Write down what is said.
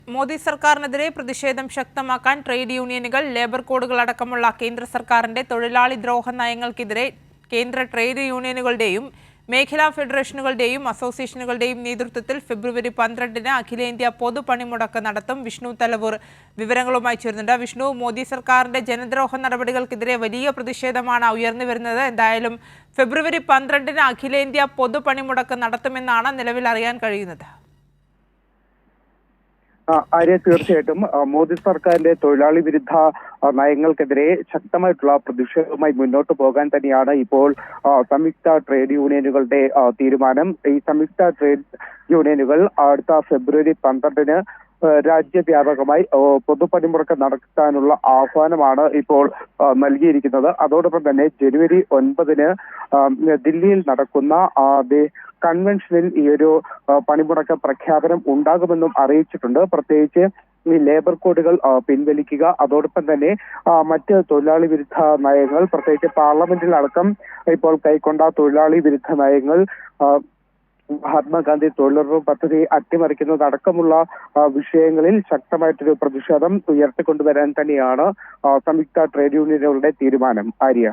മോദി സർക്കാരിനെതിരെ പ്രതിഷേധം ശക്തമാക്കാൻ ട്രേഡ് യൂണിയനുകൾ, ലേബർ കോഡുകൾ അടക്കമുള്ള കേന്ദ്ര സർക്കാരിന്റെ തൊഴിലാളി ദ്രോഹ നയങ്ങൾക്കെതിരെ കേന്ദ്ര ട്രേഡ് യൂണിയനുകളുടെയും മേഖലാ ഫെഡറേഷനുകളുടെയും അസോസിയേഷനുകളുടെയും നേതൃത്വത്തിൽ ഫെബ്രുവരി 12-ന് അഖിലേന്ത്യാ പൊതുപണിമുടക്ക് നടത്തും. വിഷ്ണു തലവൂർ വിവരങ്ങളുമായി ചേരുന്നുണ്ട്. വിഷ്ണു, മോദി സർക്കാരിന്റെ ജനദ്രോഹ നടപടികൾക്കെതിരെ വലിയ പ്രതിഷേധമാണ് ഉയർന്നു വരുന്നത്. എന്തായാലും ഫെബ്രുവരി 12-ന് അഖിലേന്ത്യാ പൊതുപണിമുടക്ക് നടത്തുമെന്നാണ് നിലവിൽ അറിയാൻ കഴിയുന്നത്. ആര്യ, തീർച്ചയായിട്ടും മോദി സർക്കാരിന്റെ തൊഴിലാളി വിരുദ്ധ നയങ്ങൾക്കെതിരെ ശക്തമായിട്ടുള്ള പ്രതിഷേധവുമായി മുന്നോട്ട് പോകാൻ തന്നെയാണ് ഇപ്പോൾ സംയുക്ത ട്രേഡ് യൂണിയനുകളുടെ തീരുമാനം. ഈ സംയുക്ത ട്രേഡ് യൂണിയനുകൾ അടുത്ത ഫെബ്രുവരി 12-ന് രാജ്യവ്യാപകമായി പൊതുപണിമുടക്ക് നടത്താനുള്ള ആഹ്വാനമാണ് ഇപ്പോൾ നൽകിയിരിക്കുന്നത്. അതോടൊപ്പം തന്നെ ജനുവരി 9-ന് ദില്ലിയിൽ നടക്കുന്ന കൺവെൻഷനിൽ ഈ ഒരു പണിമുടക്ക് പ്രഖ്യാപനം ഉണ്ടാകുമെന്നും അറിയിച്ചിട്ടുണ്ട്. പ്രത്യേകിച്ച് ഈ ലേബർ കോഡുകൾ പിൻവലിക്കുക, അതോടൊപ്പം തന്നെ മറ്റ് തൊഴിലാളി വിരുദ്ധ നയങ്ങൾ, പ്രത്യേകിച്ച് പാർലമെന്റിലടക്കം ഇപ്പോൾ കൈക്കൊണ്ട തൊഴിലാളി വിരുദ്ധ നയങ്ങൾ, മഹാത്മാഗാന്ധി തൊഴിലുറപ്പ് പദ്ധതി അട്ടിമറിക്കുന്നതടക്കമുള്ള വിഷയങ്ങളിൽ ശക്തമായിട്ടൊരു പ്രതിഷേധം ഉയർത്തിക്കൊണ്ടുവരാൻ തന്നെയാണ് സംയുക്ത ട്രേഡ് യൂണിയനുകളുടെ തീരുമാനം. ആര്യ.